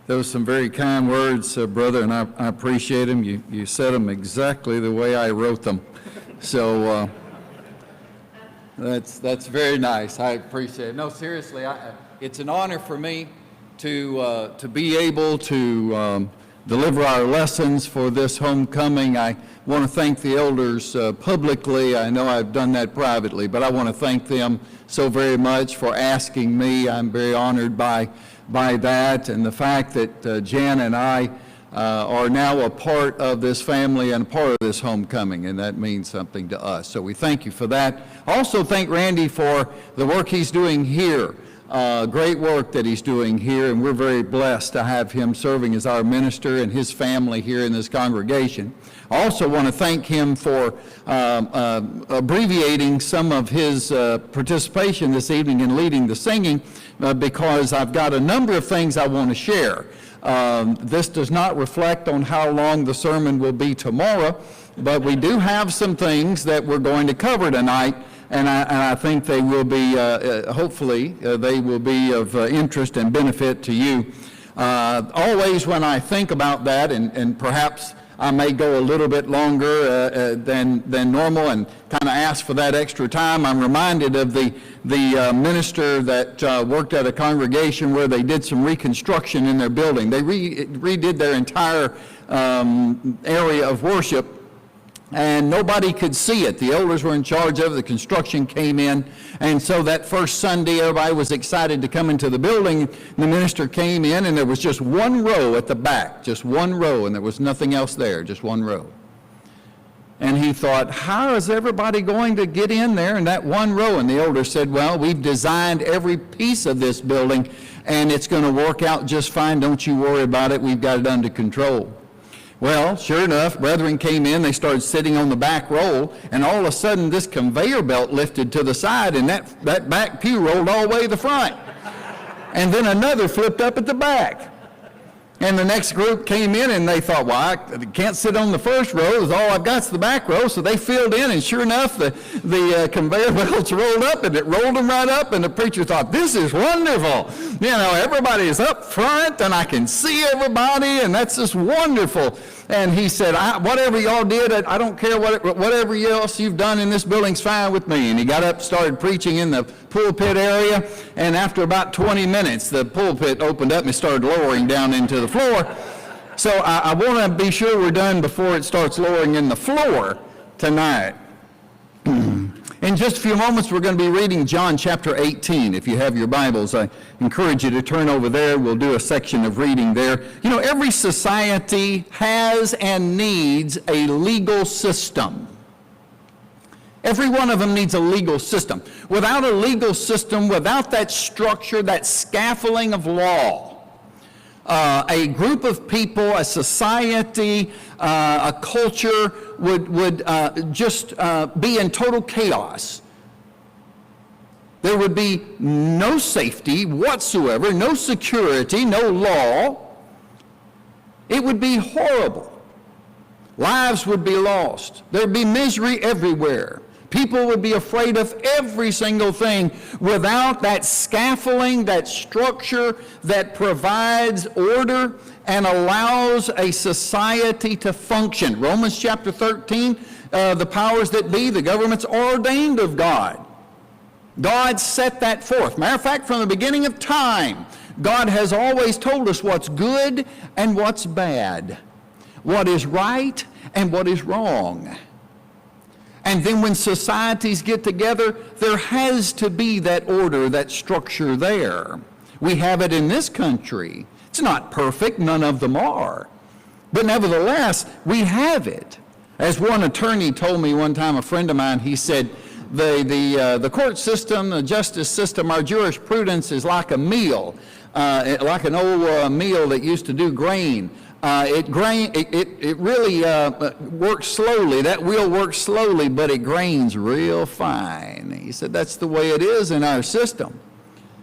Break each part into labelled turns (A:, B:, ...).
A: Those some very kind words, brother, and I appreciate them. You said them exactly the way I wrote them. So that's very nice. I appreciate it. No, seriously, it's an honor for me to be able to deliver our lessons for this homecoming. I want to thank the elders publicly. I know I've done that privately, but I want to thank them so very much for asking me. I'm very honored by that, and the fact that Jan and I are now a part of this family and a part of this homecoming, and that means something to us. So we thank you for that. Also thank Randy for the work he's doing here. Great work that he's doing here, and we're very blessed to have him serving as our minister and his family here in this congregation. I also want to thank him for abbreviating some of his participation this evening in leading the singing because I've got a number of things I want to share. This does not reflect on how long the sermon will be tomorrow, but we do have some things that we're going to cover tonight, and I think they will be, hopefully, they will be of interest and benefit to you. Always when I think about that, and perhaps I may go a little bit longer than normal and kind of ask for that extra time, I'm reminded of the minister that worked at a congregation where they did some reconstruction in their building. They redid their entire area of worship, and nobody could see it. The elders were in charge of it. The construction came in, and so that first Sunday, everybody was excited to come into the building. The minister came in, and there was just one row at the back, just one row, and there was nothing else there, just one row. And he thought, how is everybody going to get in there in that one row? And the elder said, well, we've designed every piece of this building, and it's going to work out just fine. Don't you worry about it. We've got it under control. Well, sure enough, brethren came in, they started sitting on the back row, and all of a sudden this conveyor belt lifted to the side, and that back pew rolled all the way to the front. And then another flipped up at the back. And the next group came in, and they thought, well, I can't sit on the first row, all I've got is the back row, so they filled in, and sure enough, the conveyor belts rolled up, and it rolled them right up, and the preacher thought, this is wonderful. You know, everybody is up front, and I can see everybody, and that's just wonderful. And he said, whatever y'all did, I don't care whatever else you've done in this building's fine with me. And he got up, started preaching in the pulpit area, and after about 20 minutes, the pulpit opened up and started lowering down into the floor. So I want to be sure we're done before it starts lowering in the floor tonight. In just a few moments, we're going to be reading John chapter 18. If you have your Bibles, I encourage you to turn over there. We'll do a section of reading there. You know, every society has and needs a legal system. Every one of them needs a legal system. Without a legal system, without that structure, that scaffolding of law, a group of people, a society, a culture would just be in total chaos. There would be no safety whatsoever, no security, no law. It would be horrible. Lives would be lost. There'd be misery everywhere. People would be afraid of every single thing without that scaffolding, that structure that provides order and allows a society to function. Romans chapter 13, the powers that be, the governments are ordained of God. God set that forth. Matter of fact, from the beginning of time, God has always told us what's good and what's bad, what is right and what is wrong. And then when societies get together, there has to be that order, that structure there. We have it in this country. It's not perfect, none of them are. But nevertheless, we have it. As one attorney told me one time, a friend of mine, he said, the court system, the justice system, our jurisprudence is like a meal, like an old meal that used to do grain. It really works slowly. That wheel works slowly, but it grains real fine. He said that's the way it is in our system.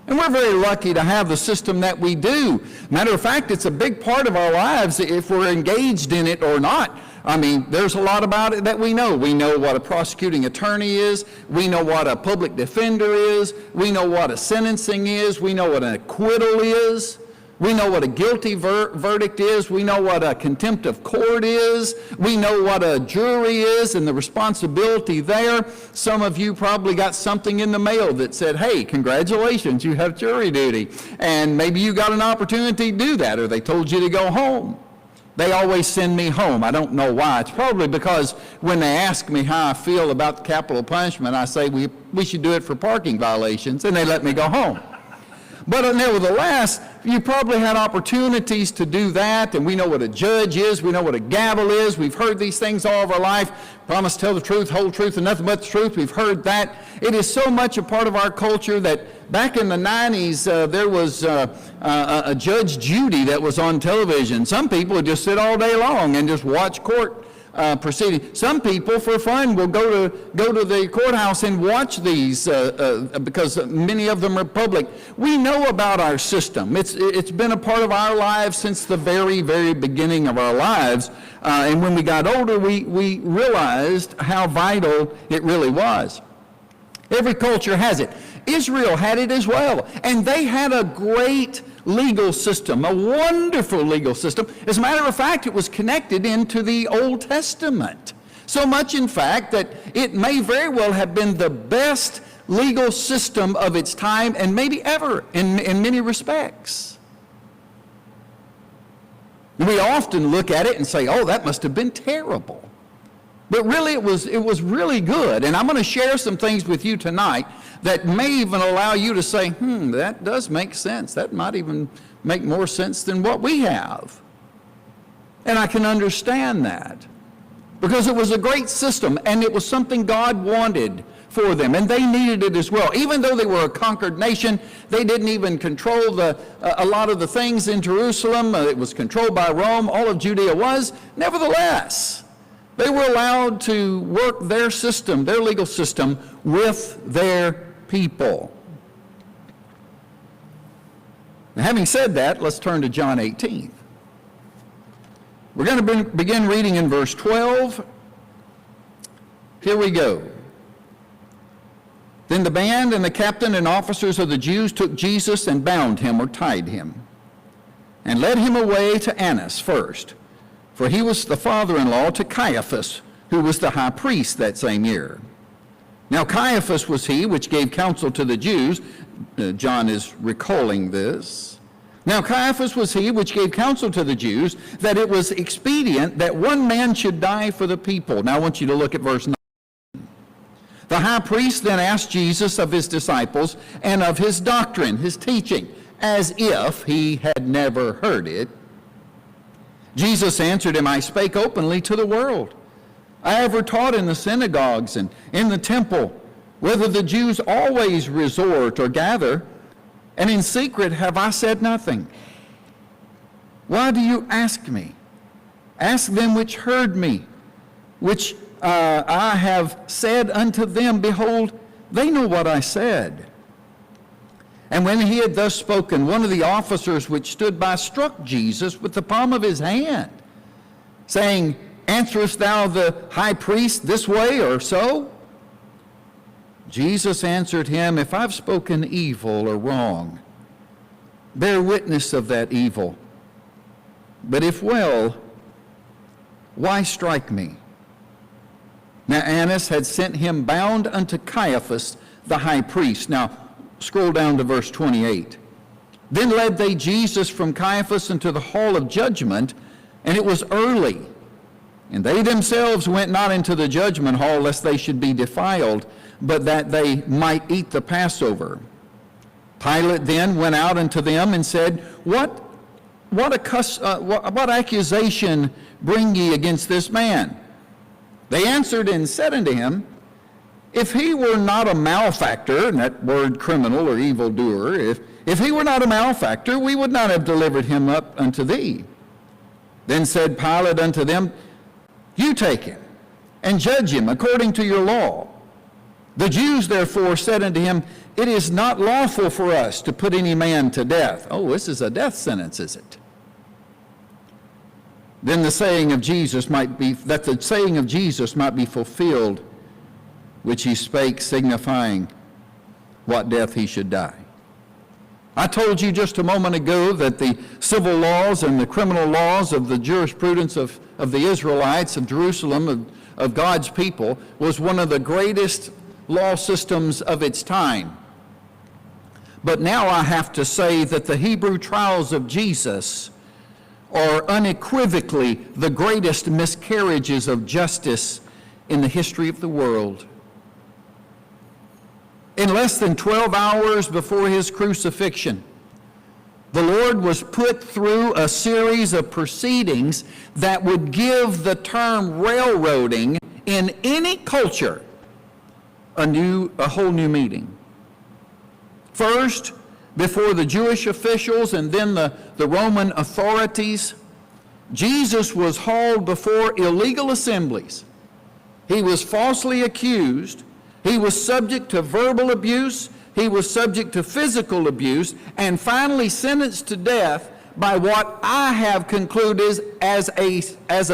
A: And we're very lucky to have the system that we do. Matter of fact, it's a big part of our lives if we're engaged in it or not. I mean, there's a lot about it that we know. We know what a prosecuting attorney is. We know what a public defender is. We know what a sentencing is. We know what an acquittal is. We know what a guilty verdict is. We know what a contempt of court is. We know what a jury is and the responsibility there. Some of you probably got something in the mail that said, hey, congratulations, you have jury duty. And maybe you got an opportunity to do that, or they told you to go home. They always send me home. I don't know why. It's probably because when they ask me how I feel about the capital punishment, I say we should do it for parking violations, and they let me go home. But nevertheless, you probably had opportunities to do that, and we know what a judge is, we know what a gavel is, we've heard these things all of our life, promise, tell the truth, whole truth, and nothing but the truth, we've heard that. It is so much a part of our culture that back in the 90s, there was a Judge Judy that was on television. Some people would just sit all day long and just watch court proceeding. Some people, for fun, will go to the courthouse and watch these because many of them are public. We know about our system. It's been a part of our lives since the very, very beginning of our lives. And when we got older, we realized how vital it really was. Every culture has it. Israel had it as well. And they had a great legal system, a wonderful legal system. As a matter of fact, it was connected into the Old Testament. So much, in fact, that it may very well have been the best legal system of its time and maybe ever in many respects. We often look at it and say, oh, that must have been terrible. But really, it was really good. And I'm going to share some things with you tonight that may even allow you to say, that does make sense. That might even make more sense than what we have. And I can understand that. Because it was a great system, and it was something God wanted for them, and they needed it as well. Even though they were a conquered nation, they didn't even control a lot of the things in Jerusalem. It was controlled by Rome. All of Judea was. Nevertheless, they were allowed to work their system, their legal system, with their people. Now, having said that, let's turn to John 18. We're going to begin reading in verse 12. Here we go. Then the band and the captain and officers of the Jews took Jesus and bound him, or tied him, and led him away to Annas first, for he was the father-in-law to Caiaphas, who was the high priest that same year. Now Caiaphas was he which gave counsel to the Jews. John is recalling this. Now Caiaphas was he which gave counsel to the Jews that it was expedient that one man should die for the people. Now I want you to look at verse 9. The high priest then asked Jesus of his disciples and of his doctrine, his teaching, as if he had never heard it. Jesus answered him, I spake openly to the world. I ever taught in the synagogues and in the temple, whether the Jews always resort or gather, and in secret have I said nothing. Why do you ask me? Ask them which heard me, which I have said unto them, behold, they know what I said. And when he had thus spoken, one of the officers which stood by struck Jesus with the palm of his hand, saying, Answerest thou the high priest this way or so? Jesus answered him, If I've spoken evil or wrong, bear witness of that evil. But if well, why strike me? Now Annas had sent him bound unto Caiaphas the high priest. Now scroll down to verse 28. Then led they Jesus from Caiaphas into the hall of judgment, and it was early. And they themselves went not into the judgment hall, lest they should be defiled, but that they might eat the Passover. Pilate then went out unto them and said, What accusation bring ye against this man? They answered and said unto him, If he were not a malefactor, and that word criminal or evildoer, if he were not a malefactor, we would not have delivered him up unto thee. Then said Pilate unto them, You take him, and judge him according to your law. The Jews therefore said unto him, It is not lawful for us to put any man to death. Oh, this is a death sentence, is it? Then the saying of Jesus might be, that the saying of Jesus might be fulfilled, which he spake, signifying what death he should die. I told you just a moment ago that the civil laws and the criminal laws of the jurisprudence of the Israelites of Jerusalem, of God's people, was one of the greatest law systems of its time. But now I have to say that the Hebrew trials of Jesus are unequivocally the greatest miscarriages of justice in the history of the world. In less than 12 hours before his crucifixion, the Lord was put through a series of proceedings that would give the term railroading in any culture a whole new meaning. First, before the Jewish officials and then the Roman authorities, Jesus was hauled before illegal assemblies. He was falsely accused. He was subject to verbal abuse, he was subject to physical abuse, and finally sentenced to death by what I have concluded as a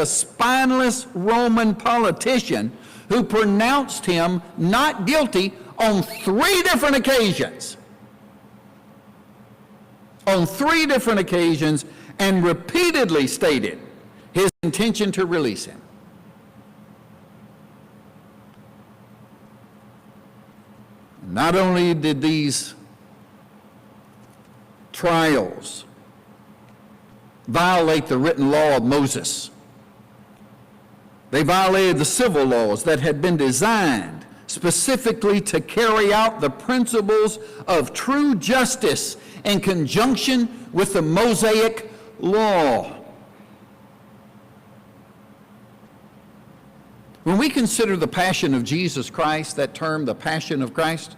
A: spineless Roman politician who pronounced him not guilty on 3 different occasions. On 3 different occasions, and repeatedly stated his intention to release him. Not only did these trials violate the written law of Moses, they violated the civil laws that had been designed specifically to carry out the principles of true justice in conjunction with the Mosaic law. When we consider the passion of Jesus Christ, that term, the passion of Christ,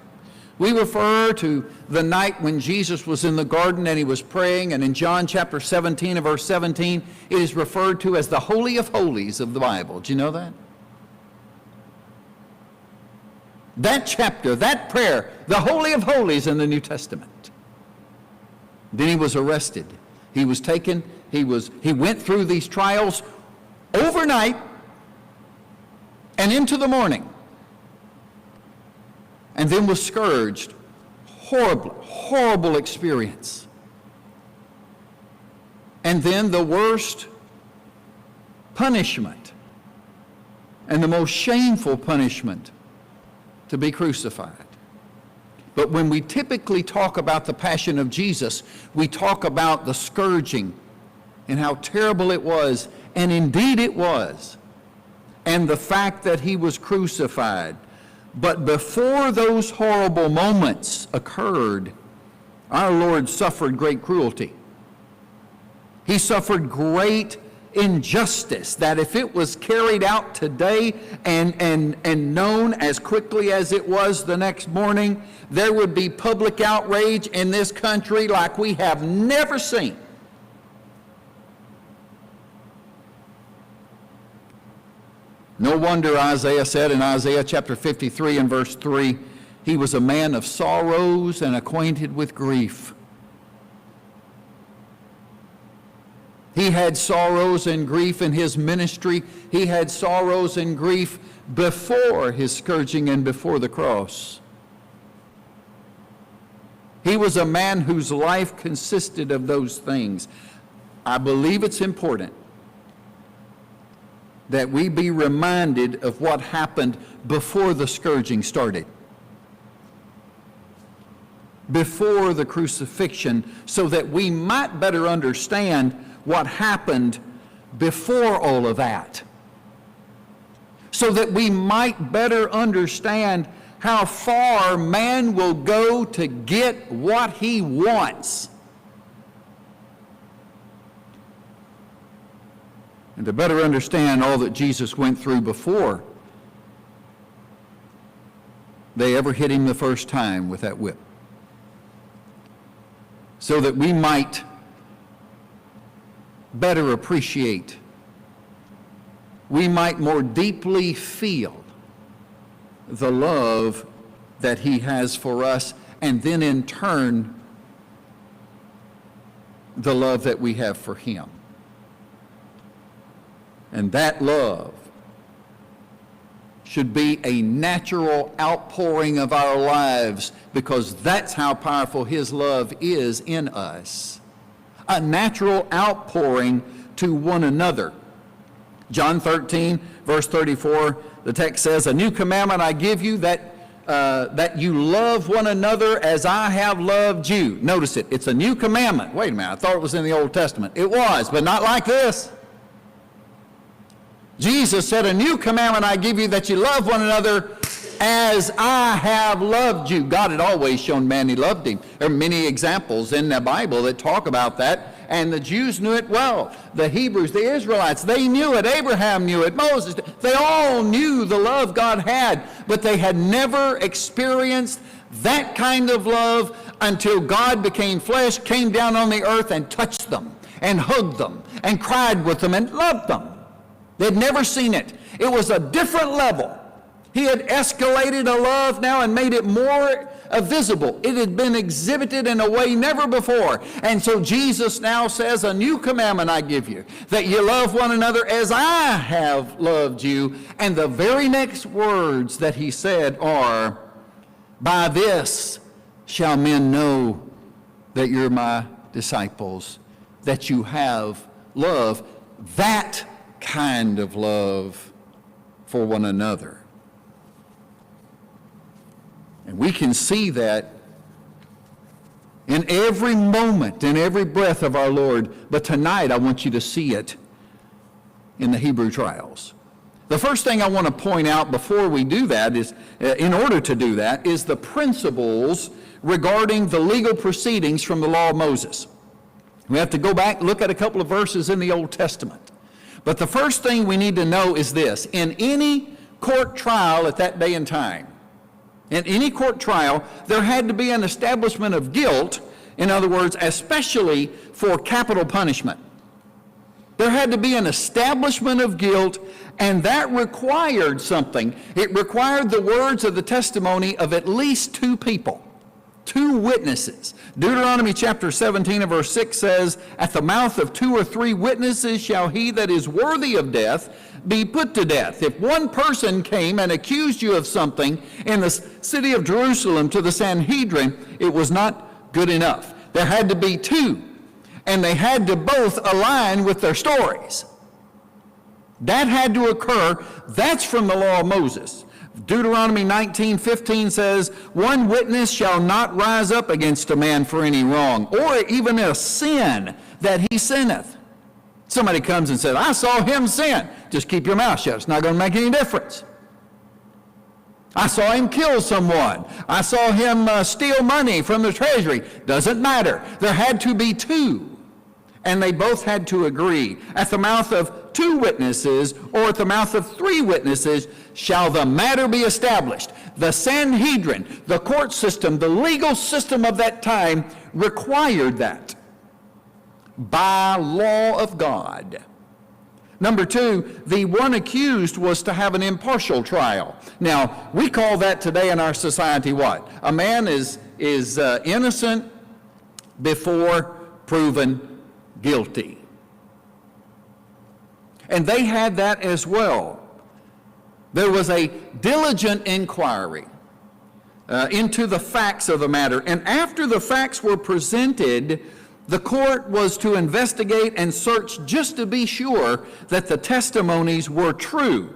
A: we refer to the night when Jesus was in the garden and he was praying, and in John chapter 17 and verse 17, it is referred to as the Holy of Holies of the Bible. Do you know that? That chapter, that prayer, the Holy of Holies in the New Testament. Then he was arrested. He was taken, he went through these trials overnight and into the morning, and then was scourged. Horrible, horrible experience. And then the worst punishment and the most shameful punishment, to be crucified. But when we typically talk about the passion of Jesus, we talk about the scourging and how terrible it was, and indeed it was, and the fact that he was crucified. But before those horrible moments occurred, our Lord suffered great cruelty. He suffered great injustice that if it was carried out today and known as quickly as it was the next morning, there would be public outrage in this country like we have never seen. No wonder Isaiah said in Isaiah chapter 53 and verse 3, he was a man of sorrows and acquainted with grief. He had sorrows and grief in his ministry. He had sorrows and grief before his scourging and before the cross. He was a man whose life consisted of those things. I believe it's important that we be reminded of what happened before the scourging started, before the crucifixion, so that we might better understand what happened before all of that, so that we might better understand how far man will go to get what he wants, and to better understand all that Jesus went through before they ever hit him the first time with that whip, so that we might better appreciate, we might more deeply feel the love that he has for us, and then in turn the love that we have for him. And that love should be a natural outpouring of our lives, because that's how powerful His love is in us. A natural outpouring to one another. John 13, verse 34, the text says, "A new commandment I give you, that you love one another as I have loved you." Notice it. It's a new commandment. Wait a minute. I thought it was in the Old Testament. It was, but not like this. Jesus said, "A new commandment I give you, that you love one another as I have loved you." God had always shown man He loved him. There are many examples in the Bible that talk about that, and the Jews knew it well. The Hebrews, the Israelites, they knew it. Abraham knew it. Moses, they all knew the love God had, but they had never experienced that kind of love until God became flesh, came down on the earth and touched them and hugged them and cried with them and loved them. They'd never seen it. It was a different level. He had escalated a love now and made it more visible. It had been exhibited in a way never before. And so Jesus now says, "A new commandment I give you, that you love one another as I have loved you." And the very next words that He said are, "By this shall men know that you're my disciples, that you have love," that kind of love for one another. And we can see that in every moment, in every breath of our Lord. But tonight I want you to see it in the Hebrew trials. The first thing I want to point out before we do that is, in order to do that, is the principles regarding the legal proceedings from the law of Moses. We have to go back, look at a couple of verses in the Old Testament. But the first thing we need to know is this: in any court trial at that day and time, in any court trial, there had to be an establishment of guilt. In other words, especially for capital punishment. There had to be an establishment of guilt, and that required something. It required the words of the testimony of at least two people, two witnesses. Deuteronomy chapter 17 and verse 6 says, "At the mouth of 2 or 3 witnesses shall he that is worthy of death be put to death." If one person came and accused you of something in the city of Jerusalem to the Sanhedrin, it was not good enough. There had to be two, and they had to both align with their stories. That had to occur. That's from the law of Moses. Deuteronomy 19:15 says, "One witness shall not rise up against a man for any wrong, or even a sin that he sinneth." Somebody comes and says, "I saw him sin." Just keep your mouth shut. It's not going to make any difference. "I saw him kill someone. I saw him steal money from the treasury." Doesn't matter. There had to be two, and they both had to agree. At the mouth of 2 witnesses or at the mouth of 3 witnesses shall the matter be established. The Sanhedrin, the court system, the legal system of that time required that by law of God. Number 2, the one accused was to have an impartial trial. Now, we call that today in our society what? A man is innocent before proven guilty. And they had that as well. There was a diligent inquiry into the facts of the matter. And after the facts were presented, the court was to investigate and search just to be sure that the testimonies were true.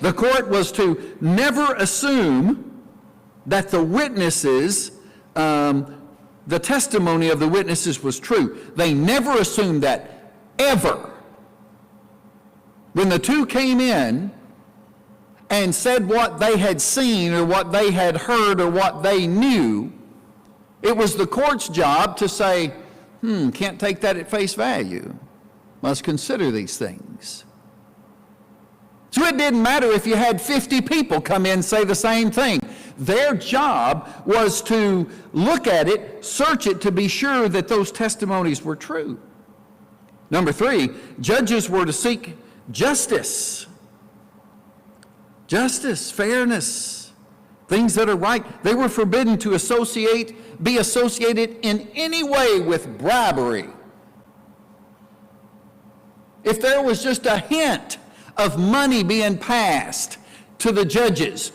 A: The court was to never assume that the witnesses, the testimony of the witnesses was true. They never assumed that, ever. When the two came in and said what they had seen or what they had heard or what they knew, it was the court's job to say, can't take that at face value. Must consider these things. So it didn't matter if you had 50 people come in and say the same thing. Their job was to look at it, search it to be sure that those testimonies were true. Number 3, judges were to seek justice. Justice, fairness, things that are right. They were forbidden to be associated in any way with bribery. If there was just a hint of money being passed, to the judges.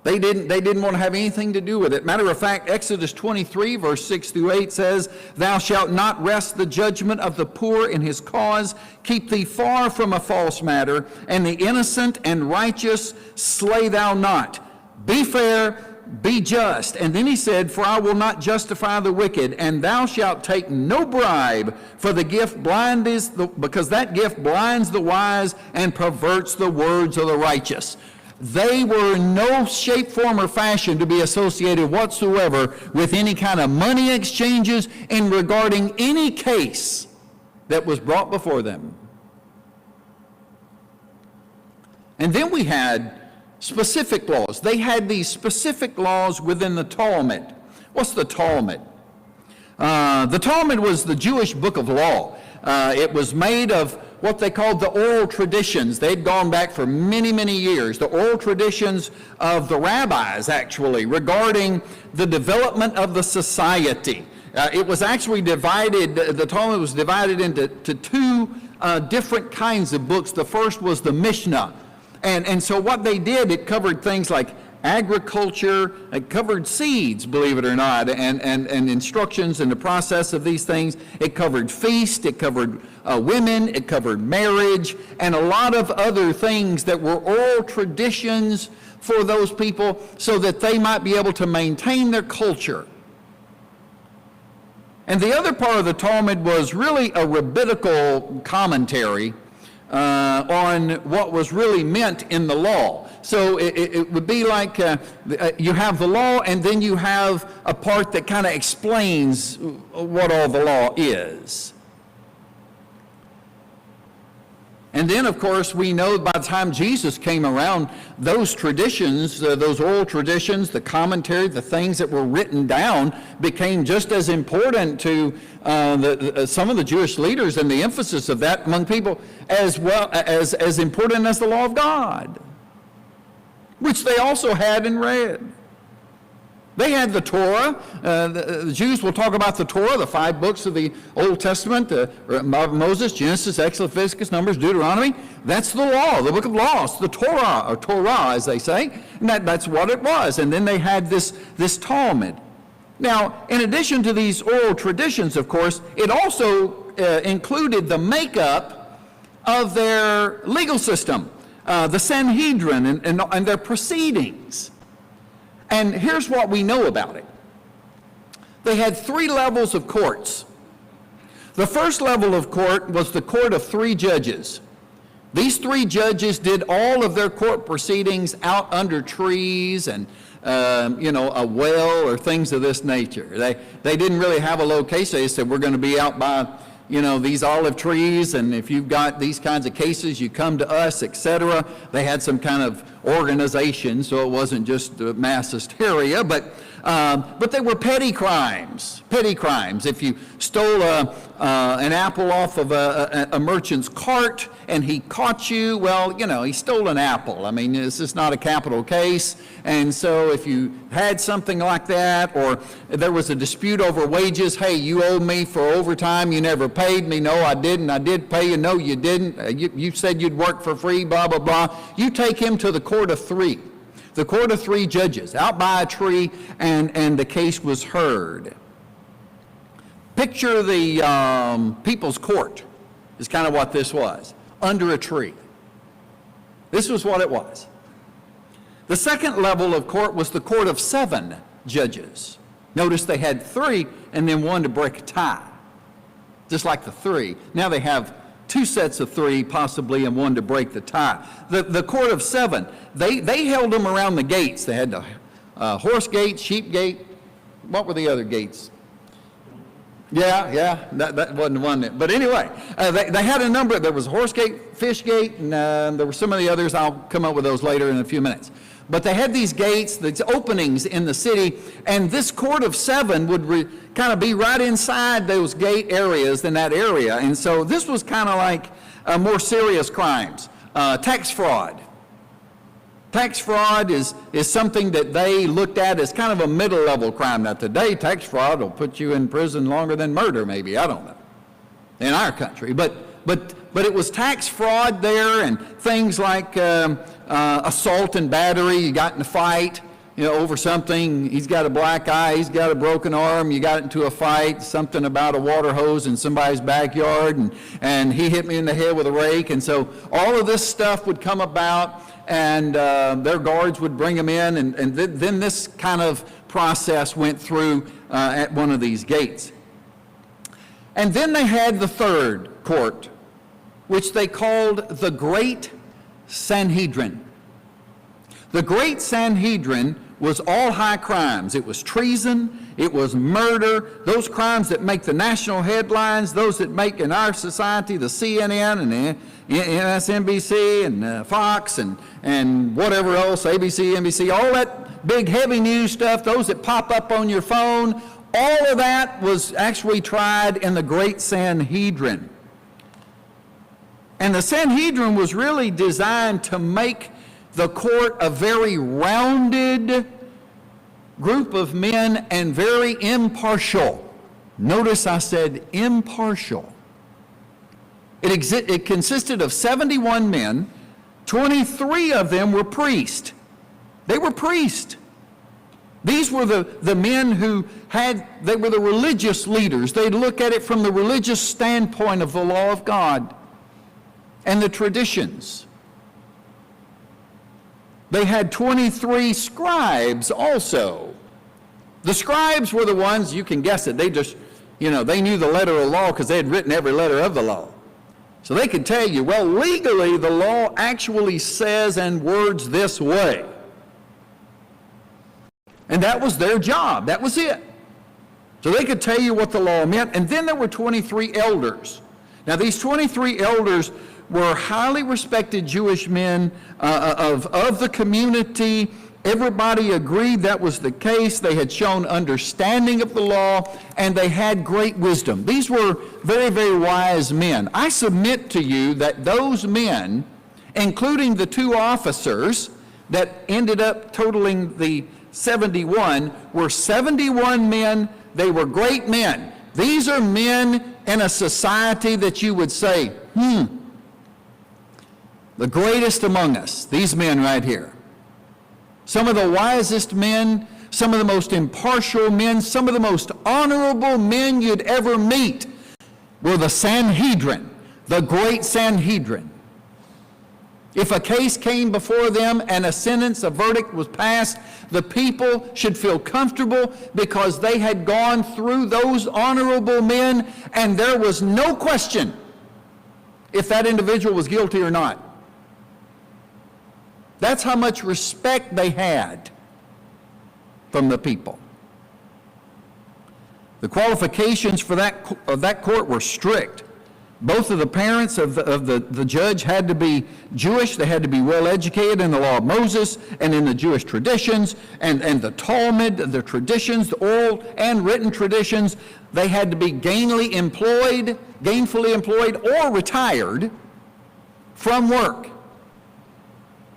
A: They didn't want to have anything to do with it. Matter of fact, Exodus 23, verse 6 through 8 says, "Thou shalt not wrest the judgment of the poor in his cause. Keep thee far from a false matter, and the innocent and righteous slay thou not. Be fair, be just." And then he said, "For I will not justify the wicked, and thou shalt take no bribe, for the gift because that gift blinds the wise and perverts the words of the righteous." They were in no shape, form, or fashion to be associated whatsoever with any kind of money exchanges in regarding any case that was brought before them. And then we had specific laws. They had these specific laws within the Talmud. What's the Talmud? The Talmud was the Jewish book of law. It was made of what they called the oral traditions. They'd gone back for many, many years. The oral traditions of the rabbis, actually, regarding the development of the society. It was actually divided, the Talmud was divided into two different kinds of books. The first was the Mishnah. And so what they did, it covered things like agriculture, it covered seeds, believe it or not, and instructions in the process of these things. It covered feast, it covered women, it covered marriage, and a lot of other things that were oral traditions for those people so that they might be able to maintain their culture. And the other part of the Talmud was really a rabbinical commentary on what was really meant in the law. So it would be like you have the law, and then you have a part that kind of explains what all the law is. And then, of course, we know by the time Jesus came around, those traditions, those oral traditions, the commentary, the things that were written down became just as important to some of the Jewish leaders, and the emphasis of that among people as well as important as the law of God, which they also had and read. They had the Torah. The Jews will talk about the Torah, the 5 books of the Old Testament, Moses, Genesis, Exodus, Leviticus, Numbers, Deuteronomy. That's the law, the book of laws, the Torah, or Torah as they say. And that's what it was. And then they had this Talmud. Now, in addition to these oral traditions, of course, it also included the makeup of their legal system, the Sanhedrin and their proceedings. And here's what we know about it. They had 3 levels of courts. The first level of court was the court of 3 judges. These 3 judges did all of their court proceedings out under trees and, a well or things of this nature. They didn't really have a location. They said, we're going to be out by, these olive trees, and if you've got these kinds of cases, you come to us, etc. They had some kind of organization, so it wasn't just mass hysteria, but they were petty crimes. Petty crimes. If you stole an apple off of a merchant's cart and he caught you, well, he stole an apple. I mean, this is not a capital case. And so if you had something like that, or there was a dispute over wages, hey, you owed me for overtime, you never paid me. No, I didn't. I did pay you. No, you didn't. You said you'd work for free, blah, blah, blah. You take him to the court of 3. The court of 3 judges, out by a tree, and the case was heard. Picture the people's court is kind of what this was, under a tree. This was what it was. The second level of court was the court of 7 judges. Notice they had 3 and then 1 to break a tie, just like the 3. Now they have 2 sets of 3 possibly, and 1 to break the tie. The court of 7, they held them around the gates. They had the horse gate, sheep gate. What were the other gates? Yeah, that wasn't one. But anyway, they had a number. There was a horse gate, fish gate, and there were some of the others. I'll come up with those later in a few minutes. But they had these gates, these openings in the city, and this court of 7 would kind of be right inside those gate areas in that area. And so this was kind of like more serious crimes. Tax fraud. Tax fraud is something that they looked at as kind of a middle-level crime. Now today, tax fraud will put you in prison longer than murder, maybe, I don't know, in our country. But it was tax fraud there, and things like assault and battery. You got in a fight, over something. He's got a black eye, he's got a broken arm, you got into a fight, something about a water hose in somebody's backyard, and he hit me in the head with a rake. And so all of this stuff would come about, and their guards would bring them in, and then this kind of process went through at one of these gates. And then they had the third court, which they called the Great Sanhedrin. The Great Sanhedrin was all high crimes. It was treason, it was murder, those crimes that make the national headlines, those that make in our society the CNN and the MSNBC and Fox and whatever else, ABC, NBC, all that big heavy news stuff, those that pop up on your phone, all of that was actually tried in the Great Sanhedrin. And the Sanhedrin was really designed to make the court a very rounded group of men and very impartial. Notice I said impartial. It consisted of 71 men. 23 of them were priests. They were priests. These were the men who they were the religious leaders. They'd look at it from the religious standpoint of the law of God and the traditions. They had 23 scribes also. The scribes were the ones, you can guess it, they just, they knew the letter of the law because they had written every letter of the law. So they could tell you, well, legally the law actually says and words this way. And that was their job. That was it. So they could tell you what the law meant. And then there were 23 elders. Now these 23 elders were highly respected Jewish men of the community. Everybody agreed that was the case. They had shown understanding of the law, and they had great wisdom. These were very, very wise men. I submit to you that those men, including the 2 officers that ended up totaling the 71, were 71 men. They were great men. These are men in a society that you would say, the greatest among us, these men right here. Some of the wisest men, some of the most impartial men, some of the most honorable men you'd ever meet were the Sanhedrin, the Great Sanhedrin. If a case came before them and a sentence, a verdict was passed, the people should feel comfortable because they had gone through those honorable men, and there was no question if that individual was guilty or not. That's how much respect they had from the people. The qualifications for that court were strict. Both of the parents of the judge had to be Jewish. They had to be well educated in the law of Moses and in the Jewish traditions and the Talmud, the traditions, the oral and written traditions. They had to be gainfully employed or retired from work.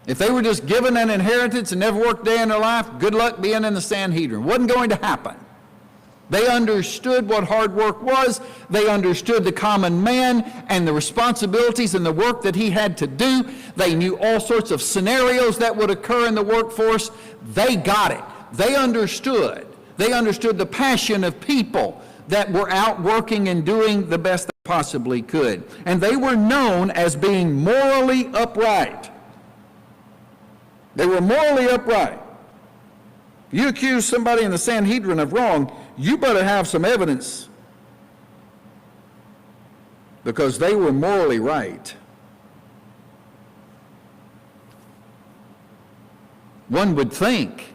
A: If they were just given an inheritance and never worked a day in their life, good luck being in the Sanhedrin. Wasn't going to happen. They understood what hard work was. They understood the common man and the responsibilities and the work that he had to do. They knew all sorts of scenarios that would occur in the workforce. They got it. They understood. They understood the passion of people that were out working and doing the best they possibly could. And they were known as being morally upright. They were morally upright. You accuse somebody in the Sanhedrin of wrong, you better have some evidence, because they were morally right. One would think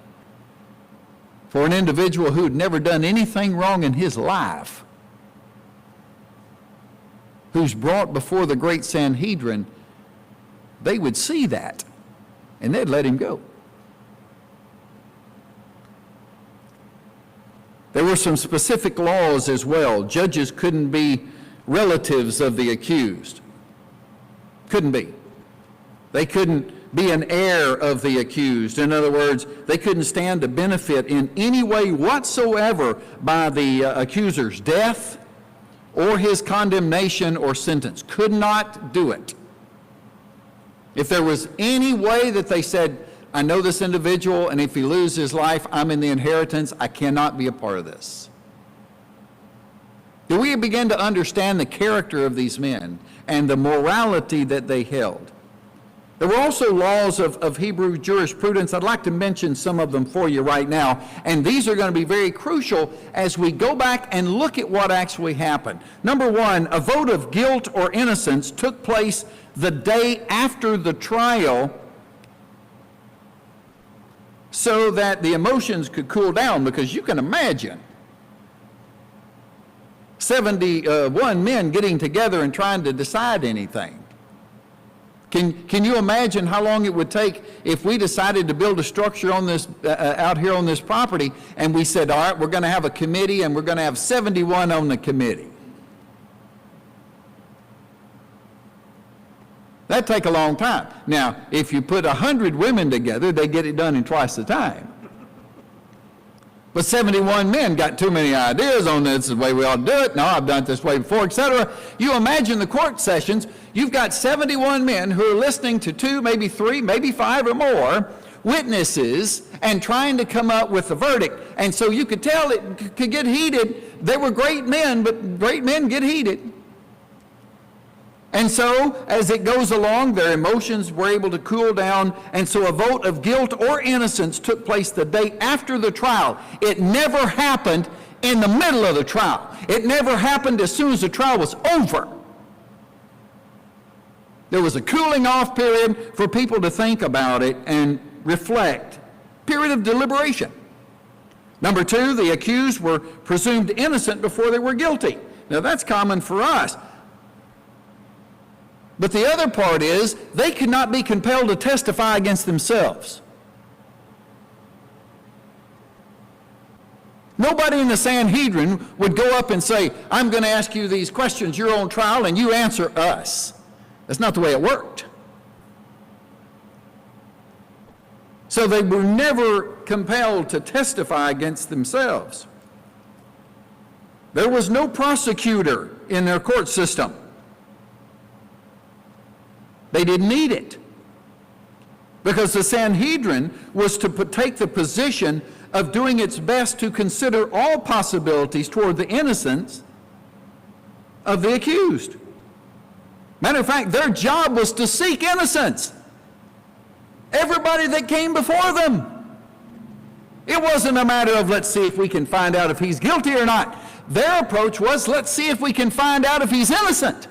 A: for an individual who had never done anything wrong in his life, who's brought before the Great Sanhedrin, they would see that and they'd let him go. There were some specific laws as well. Judges couldn't be relatives of the accused. Couldn't be. They couldn't be an heir of the accused. In other words, they couldn't stand to benefit in any way whatsoever by the accuser's death or his condemnation or sentence. Could not do it. If there was any way that they said, I know this individual, and if he loses his life, I'm in the inheritance, I cannot be a part of this. Do we begin to understand the character of these men and the morality that they held? There were also laws of Hebrew jurisprudence. I'd like to mention some of them for you right now, and these are going to be very crucial as we go back and look at what actually happened. Number one, a vote of guilt or innocence took place the day after the trial so that the emotions could cool down, because you can imagine 71 men getting together and trying to decide anything. Can you imagine how long it would take if we decided to build a structure on this out here on this property, and we said, all right, we're going to have a committee and we're going to have 71 on the committee? That'd take a long time. Now, if you put 100 women together, they get it done in twice the time. But 71 men got too many ideas on this is the way we ought to do it. No, I've done it this way before, etc. You imagine the court sessions. You've got 71 men who are listening to 2, maybe 3, maybe 5 or more witnesses and trying to come up with a verdict. And so you could tell it could get heated. They were great men, but great men get heated. And so, as it goes along, their emotions were able to cool down, and so a vote of guilt or innocence took place the day after the trial. It never happened in the middle of the trial. It never happened as soon as the trial was over. There was a cooling off period for people to think about it and reflect. Period of deliberation. Number two, the accused were presumed innocent before they were guilty. Now that's common for us. But the other part is, they could not be compelled to testify against themselves. Nobody in the Sanhedrin would go up and say, I'm going to ask you these questions, you're on trial, and you answer us. That's not the way it worked. So they were never compelled to testify against themselves. There was no prosecutor in their court system. They didn't need it, because the Sanhedrin was to take the position of doing its best to consider all possibilities toward the innocence of the accused. Matter of fact, their job was to seek innocence. Everybody that came before them. It wasn't a matter of, let's see if we can find out if he's guilty or not. Their approach was, let's see if we can find out if he's innocent.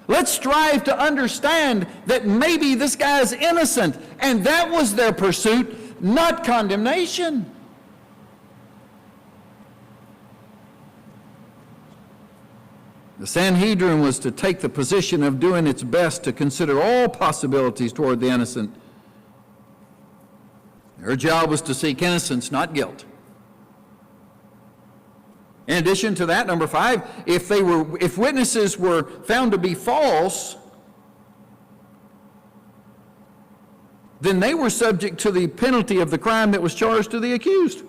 A: Let's strive to understand that maybe this guy is innocent. And that was their pursuit, not condemnation. The Sanhedrin was to take the position of doing its best to consider all possibilities toward the innocent. Their job was to seek innocence, not guilt. In addition to that, number 5, if witnesses were found to be false, then they were subject to the penalty of the crime that was charged to the accused.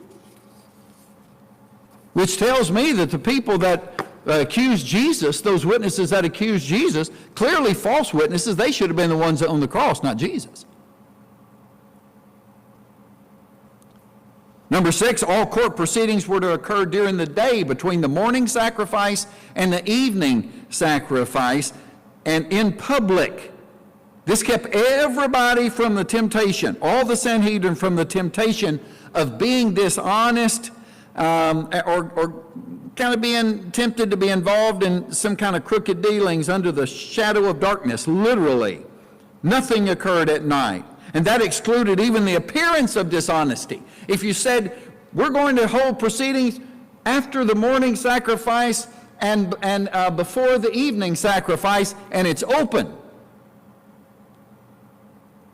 A: Which tells me that the people that accused Jesus, those witnesses that accused Jesus, clearly false witnesses, they should have been the ones on the cross, not Jesus. Number 6, all court proceedings were to occur during the day between the morning sacrifice and the evening sacrifice, and in public. This kept everybody from the temptation, all the Sanhedrin from the temptation of being dishonest or kind of being tempted to be involved in some kind of crooked dealings under the shadow of darkness, literally. Nothing occurred at night. And that excluded even the appearance of dishonesty. If you said, we're going to hold proceedings after the morning sacrifice and before the evening sacrifice, and it's open,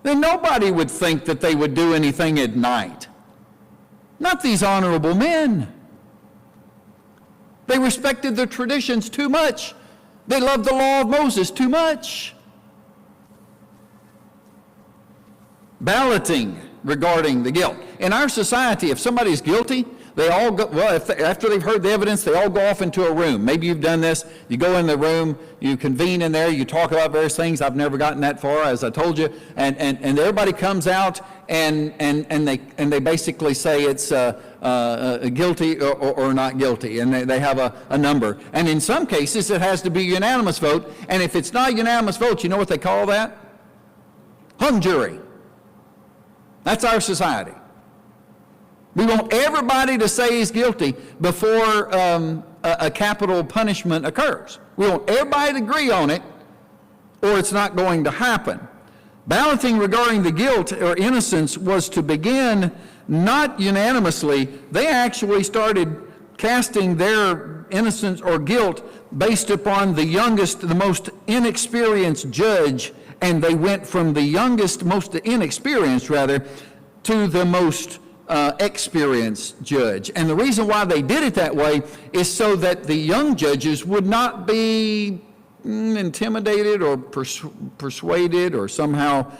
A: then nobody would think that they would do anything at night. Not these honorable men. They respected the traditions too much. They loved the law of Moses too much. Balloting regarding the guilt. In our society, if somebody's guilty, They all go, well, after they've heard the evidence, they all go off into a room. Maybe you've done this. You go in the room, you convene in there, you talk about various things. I've never gotten that far, as I told you. And everybody comes out and they basically say it's guilty or not guilty. And they have a number. And in some cases, it has to be a unanimous vote. And if it's not a unanimous vote, you know what they call that? Hung jury. That's our society. We want everybody to say he's guilty before a capital punishment occurs. We want everybody to agree on it, or it's not going to happen. Balloting regarding the guilt or innocence was to begin not unanimously. They actually started casting their innocence or guilt based upon the youngest, the most inexperienced judge, and they went from the youngest, most inexperienced rather, to the most experienced judge. And the reason why they did it that way is so that the young judges would not be intimidated or persuaded or somehow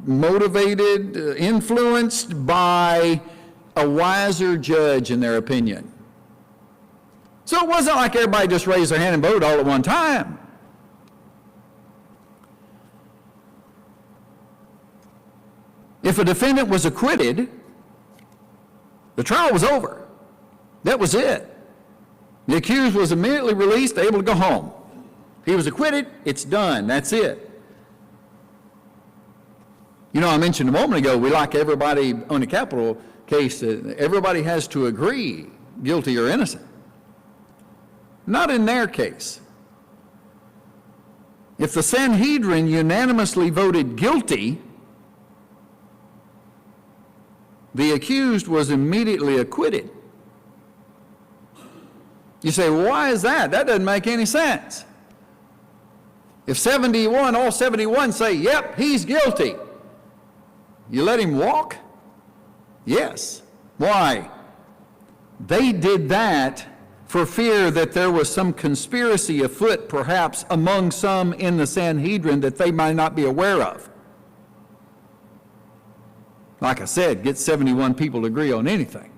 A: motivated, influenced by a wiser judge in their opinion. So it wasn't like everybody just raised their hand and voted all at one time. If a defendant was acquitted, the trial was over. That was it. The accused was immediately released, able to go home. He was acquitted, it's done, that's it. You know, I mentioned a moment ago, we like everybody on a capital case, everybody has to agree, guilty or innocent. Not in their case. If the Sanhedrin unanimously voted guilty, the accused was immediately acquitted. You say, well, why is that? That doesn't make any sense. If all 71 say, yep, he's guilty, you let him walk? Yes. Why? They did that for fear that there was some conspiracy afoot, perhaps, among some in the Sanhedrin that they might not be aware of. Like I said, get 71 people to agree on anything.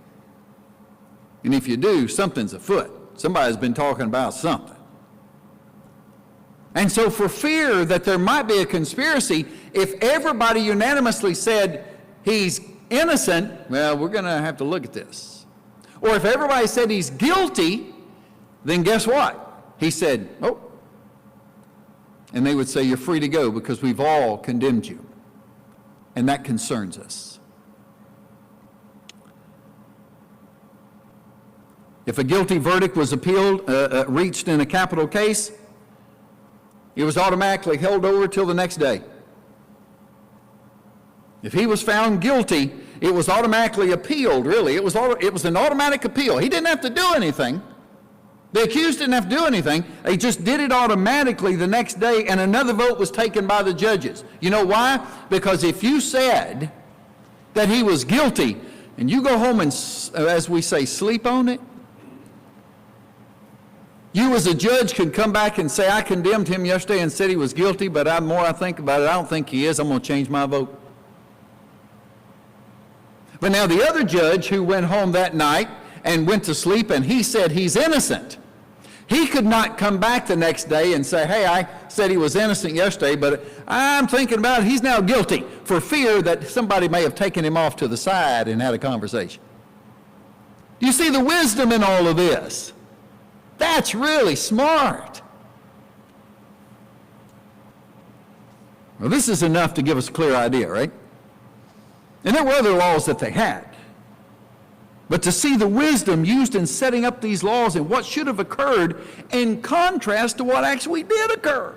A: And if you do, something's afoot. Somebody's been talking about something. And so for fear that there might be a conspiracy, if everybody unanimously said he's innocent, well, we're going to have to look at this. Or if everybody said he's guilty, then guess what? He said, oh. And they would say, you're free to go because we've all condemned you. And that concerns us. If a guilty verdict was appealed, reached in a capital case, it was automatically held over till the next day. If he was found guilty, it was automatically appealed, really. It was an automatic appeal. He didn't have to do anything. The accused didn't have to do anything. They just did it automatically the next day, and another vote was taken by the judges. You know why? Because if you said that he was guilty, and you go home and, as we say, sleep on it, you as a judge could come back and say, I condemned him yesterday and said he was guilty, but the more I think about it, I don't think he is. I'm going to change my vote. But now the other judge who went home that night and went to sleep and he said he's innocent, he could not come back the next day and say, hey, I said he was innocent yesterday, but I'm thinking about it, he's now guilty, for fear that somebody may have taken him off to the side and had a conversation. Do you see the wisdom in all of this? That's really smart. Well, this is enough to give us a clear idea, right? And there were other laws that they had. But to see the wisdom used in setting up these laws and what should have occurred in contrast to what actually did occur.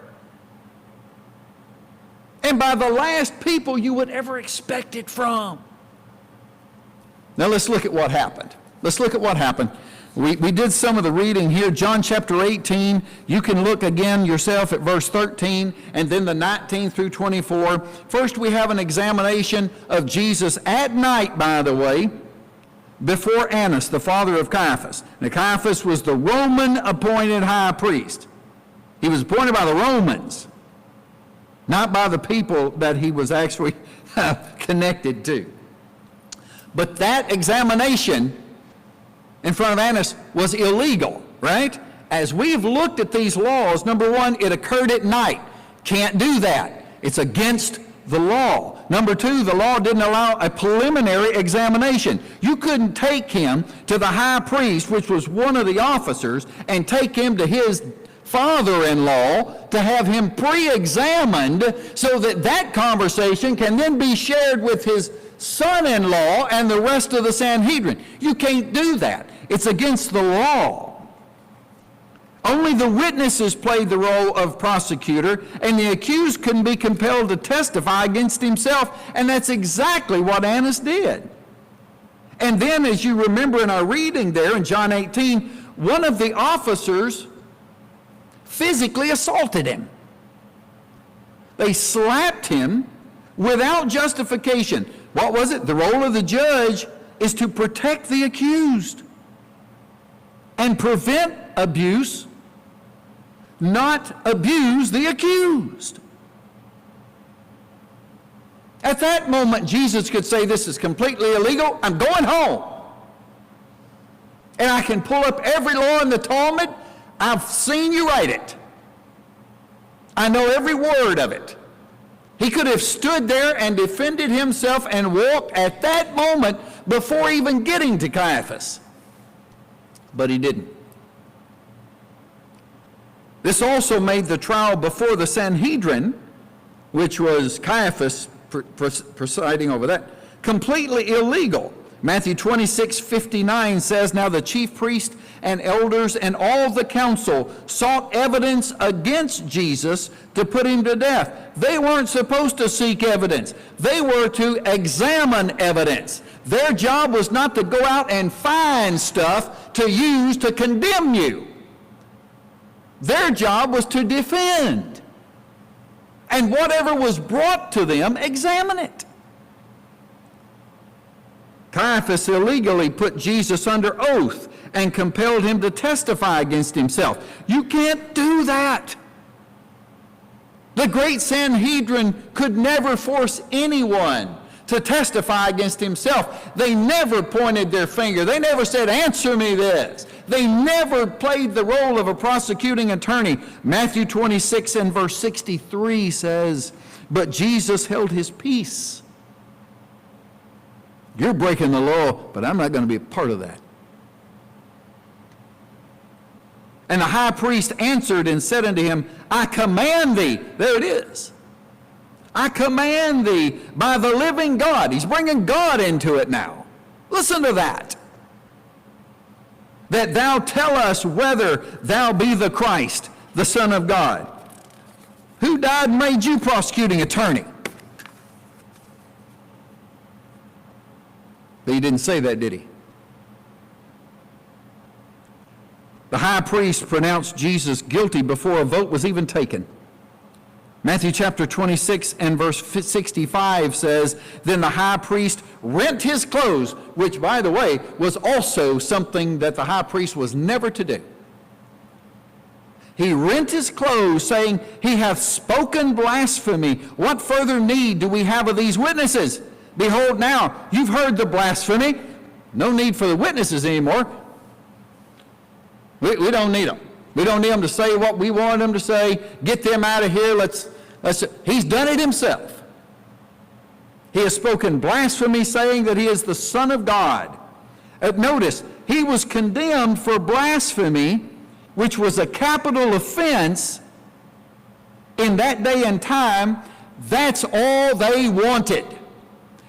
A: And by the last people you would ever expect it from. Now let's look at what happened. Let's look at what happened. We did some of the reading here. John chapter 18, you can look again yourself at verse 13 and then the 19 through 24. First we have an examination of Jesus at night, by the way, before Annas, the father of Caiaphas. Now Caiaphas was the Roman appointed high priest. He was appointed by the Romans, not by the people that he was actually connected to. But that examination in front of Annas was illegal, right? As we've looked at these laws, number one, it occurred at night. Can't do that. It's against the law. Number two, the law didn't allow a preliminary examination. You couldn't take him to the high priest, which was one of the officers, and take him to his father-in-law to have him pre-examined so that that conversation can then be shared with his son-in-law and the rest of the Sanhedrin. You can't do that. It's against the law. Only the witnesses played the role of prosecutor, and the accused couldn't be compelled to testify against himself, and that's exactly what Annas did. And then, as you remember in our reading there in John 18, one of the officers physically assaulted him. They slapped him without justification. What was it? The role of the judge is to protect the accused and prevent abuse, not abuse the accused. At that moment, Jesus could say, this is completely illegal, I'm going home. And I can pull up every law in the Talmud, I've seen you write it. I know every word of it. He could have stood there and defended himself and walked at that moment before even getting to Caiaphas. But he didn't. This also made the trial before the Sanhedrin, which was Caiaphas presiding over that, completely illegal. Matthew 26:59 says, now the chief priest and elders and all the council sought evidence against Jesus to put him to death. They weren't supposed to seek evidence. They were to examine evidence. Their job was not to go out and find stuff to use to condemn you. Their job was to defend. And whatever was brought to them, examine it. Caiaphas illegally put Jesus under oath and compelled him to testify against himself. You can't do that. The great Sanhedrin could never force anyone to testify against himself. They never pointed their finger. They never said, answer me this. They never played the role of a prosecuting attorney. Matthew 26 and verse 63 says, but Jesus held his peace. You're breaking the law, but I'm not going to be a part of that. And the high priest answered and said unto him, I command thee, there it is, I command thee by the living God. He's bringing God into it now. Listen to that. That thou tell us whether thou be the Christ, the Son of God. Who died and made you prosecuting attorney? But he didn't say that, did he? The high priest pronounced Jesus guilty before a vote was even taken. Matthew chapter 26 and verse 65 says, then the high priest rent his clothes, which, by the way, was also something that the high priest was never to do. He rent his clothes, saying, he hath spoken blasphemy. What further need do we have of these witnesses? Behold now, you've heard the blasphemy. No need for the witnesses anymore. We don't need them. We don't need them to say what we want them to say. Get them out of here. He's done it himself. He has spoken blasphemy, saying that he is the Son of God. Notice, he was condemned for blasphemy, which was a capital offense in that day and time. That's all they wanted.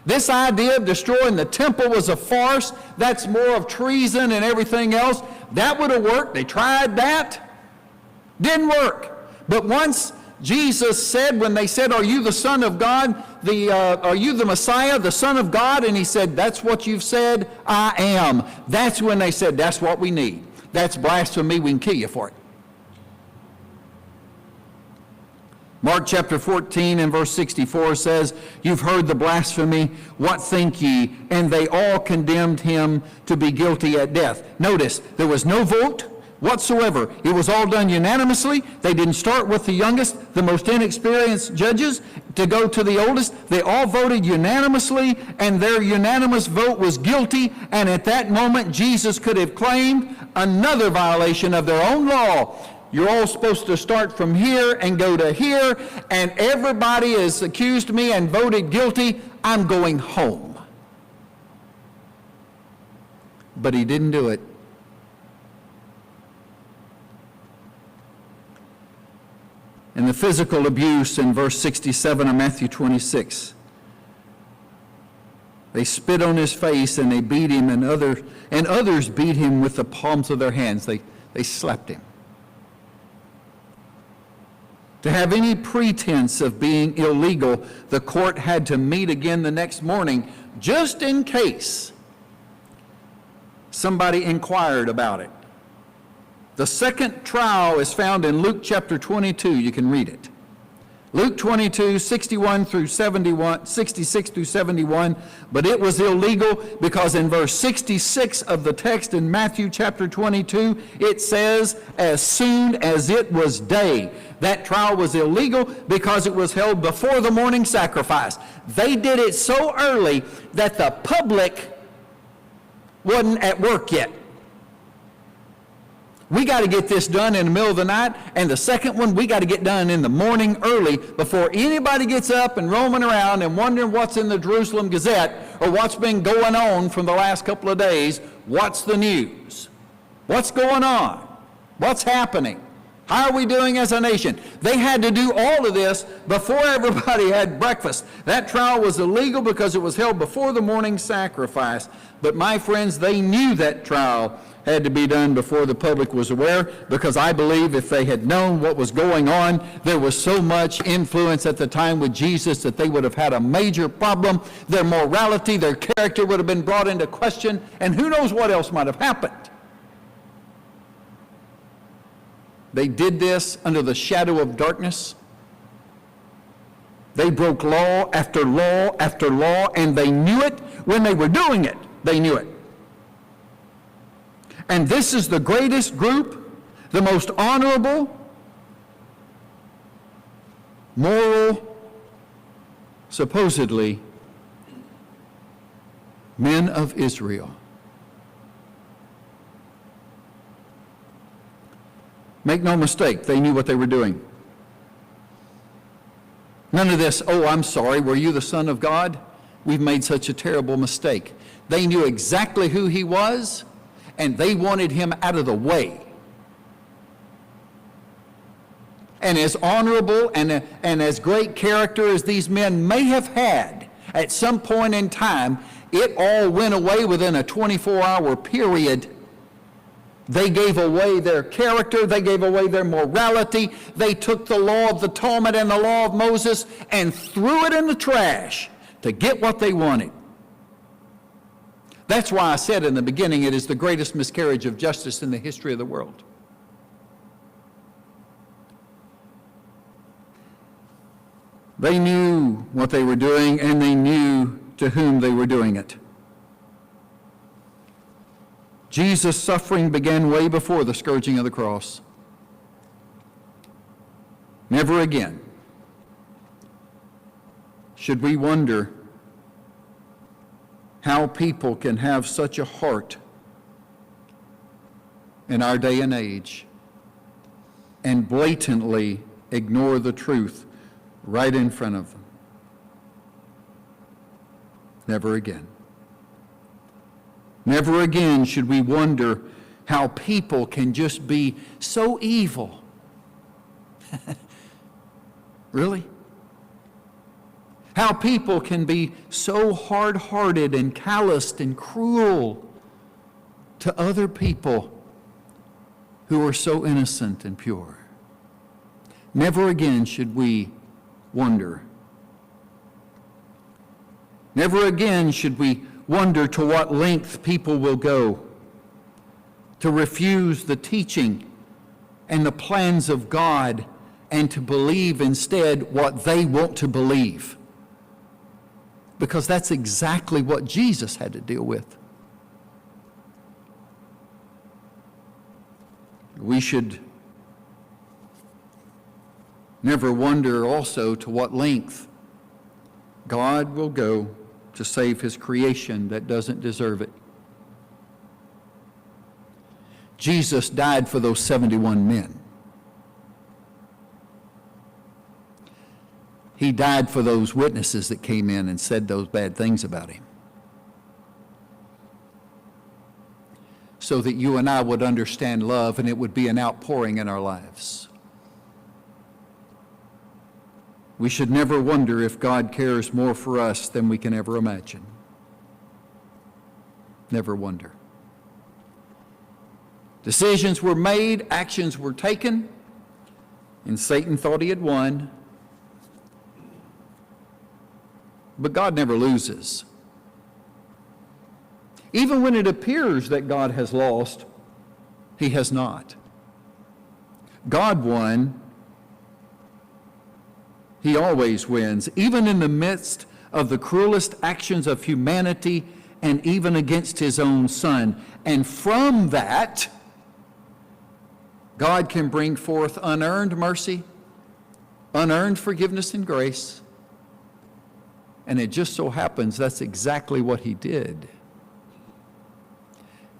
A: This idea of destroying the temple was a farce. That's more of treason and everything else. That would have worked. They tried that. Didn't work. But once Jesus said, when they said, are you the Son of God? Are you the Messiah, the Son of God? And he said, that's what you've said, I am. That's when they said, that's what we need. That's blasphemy. We can kill you for it. Mark chapter 14 and verse 64 says, you've heard the blasphemy, what think ye? And they all condemned him to be guilty at death. Notice, there was no vote, whatsoever. It was all done unanimously. They didn't start with the youngest, the most inexperienced judges to go to the oldest. They all voted unanimously, and their unanimous vote was guilty. And at that moment, Jesus could have claimed another violation of their own law. You're all supposed to start from here and go to here, and everybody has accused me and voted guilty. I'm going home. But he didn't do it. And the physical abuse in verse 67 of Matthew 26. They spit on his face and they beat him, and others beat him with the palms of their hands. They slapped him. To have any pretense of being illegal, the court had to meet again the next morning just in case somebody inquired about it. The second trial is found in Luke chapter 22. You can read it. Luke 22, 61 through 71, 66 through 71. But it was illegal because in verse 66 of the text in Matthew chapter 22, it says, as soon as it was day. That trial was illegal because it was held before the morning sacrifice. They did it so early that the public wasn't at work yet. We got to get this done in the middle of the night, and the second one we got to get done in the morning early before anybody gets up and roaming around and wondering what's in the Jerusalem Gazette or what's been going on from the last couple of days. What's the news? What's going on? What's happening? How are we doing as a nation? They had to do all of this before everybody had breakfast. That trial was illegal because it was held before the morning sacrifice. But my friends, they knew that trial had to be done before the public was aware, because I believe if they had known what was going on, there was so much influence at the time with Jesus that they would have had a major problem. Their morality, their character would have been brought into question, and who knows what else might have happened. They did this under the shadow of darkness. They broke law after law after law, and they knew it when they were doing it. They knew it. And this is the greatest group, the most honorable, moral, supposedly, men of Israel. Make no mistake, they knew what they were doing. None of this, oh, I'm sorry, were you the Son of God? We've made such a terrible mistake. They knew exactly who he was, and they wanted him out of the way. And as honorable and as great character as these men may have had at some point in time, it all went away within a 24-hour period. They gave away their character, they gave away their morality, they took the law of the Talmud and the law of Moses and threw it in the trash to get what they wanted. That's why I said in the beginning it is the greatest miscarriage of justice in the history of the world. They knew what they were doing, and they knew to whom they were doing it. Jesus' suffering began way before the scourging of the cross. Never again should we wonder how people can have such a heart in our day and age and blatantly ignore the truth right in front of them. Never again. Never again should we wonder how people can just be so evil. Really? How people can be so hard-hearted and calloused and cruel to other people who are so innocent and pure. Never again should we wonder. Never again should we wonder to what length people will go to refuse the teaching and the plans of God and to believe instead what they want to believe. Because that's exactly what Jesus had to deal with. We should never wonder also to what length God will go to save his creation that doesn't deserve it. Jesus died for those 71 men. He died for those witnesses that came in and said those bad things about him, so that you and I would understand love and it would be an outpouring in our lives. We should never wonder if God cares more for us than we can ever imagine. Never wonder. Decisions were made, actions were taken, and Satan thought he had won. But God never loses. Even when it appears that God has lost, he has not. God won. He always wins, even in the midst of the cruelest actions of humanity and even against his own son. And from that, God can bring forth unearned mercy, unearned forgiveness and grace. And it just so happens that's exactly what he did.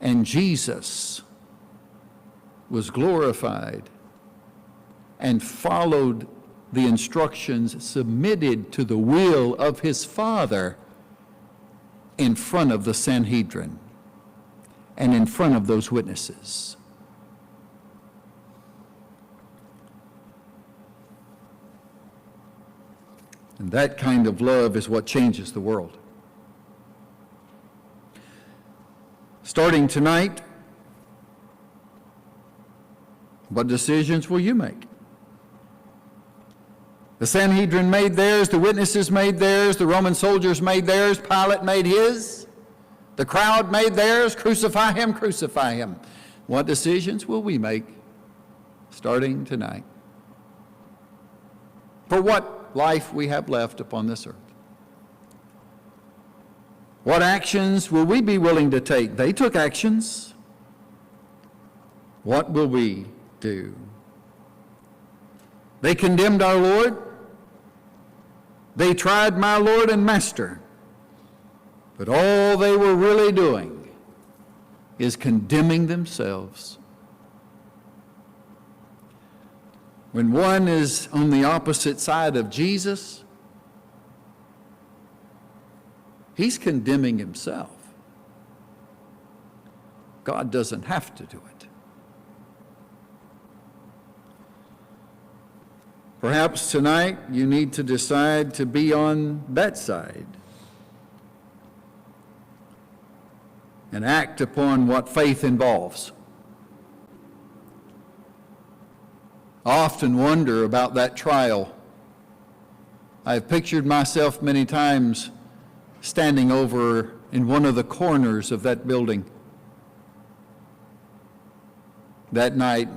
A: And Jesus was glorified and followed the instructions, submitted to the will of his Father in front of the Sanhedrin and in front of those witnesses. And that kind of love is what changes the world. Starting tonight, what decisions will you make? The Sanhedrin made theirs, the witnesses made theirs, the Roman soldiers made theirs, Pilate made his, the crowd made theirs, crucify him, crucify him. What decisions will we make starting tonight? For what life we have left upon this earth. What actions will we be willing to take? They took actions. What will we do? They condemned our Lord. They tried my Lord and Master. But all they were really doing is condemning themselves. When one is on the opposite side of Jesus, he's condemning himself. God doesn't have to do it. Perhaps tonight you need to decide to be on that side and act upon what faith involves. I often wonder about that trial. I've pictured myself many times standing over in one of the corners of that building that night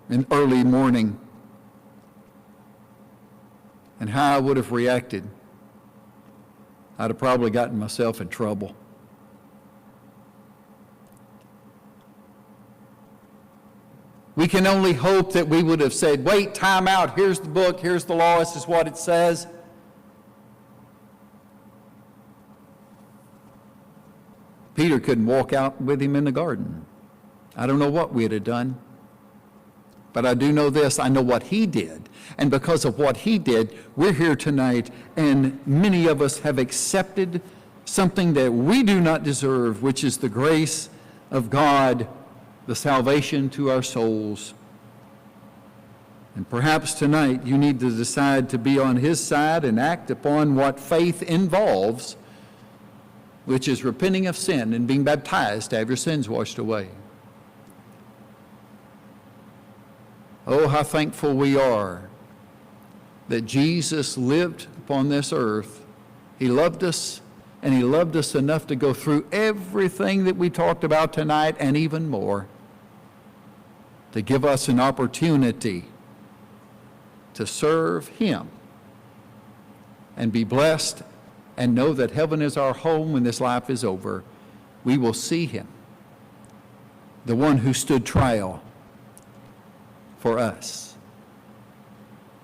A: in early morning, and how I would have reacted. I'd have probably gotten myself in trouble. We can only hope that we would have said, wait, time out, here's the book, here's the law, this is what it says. Peter couldn't walk out with him in the garden. I don't know what we'd have done. But I do know this, I know what he did. And because of what he did, we're here tonight, and many of us have accepted something that we do not deserve, which is the grace of God, the salvation to our souls. And perhaps tonight you need to decide to be on his side and act upon what faith involves, which is repenting of sin and being baptized to have your sins washed away. Oh, how thankful we are that Jesus lived upon this earth. He loved us, and he loved us enough to go through everything that we talked about tonight and even more, to give us an opportunity to serve him and be blessed and know that heaven is our home when this life is over. We will see him, the one who stood trial for us.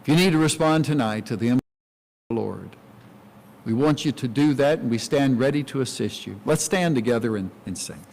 A: If you need to respond tonight to the invitation of the Lord, we want you to do that, and we stand ready to assist you. Let's stand together and sing.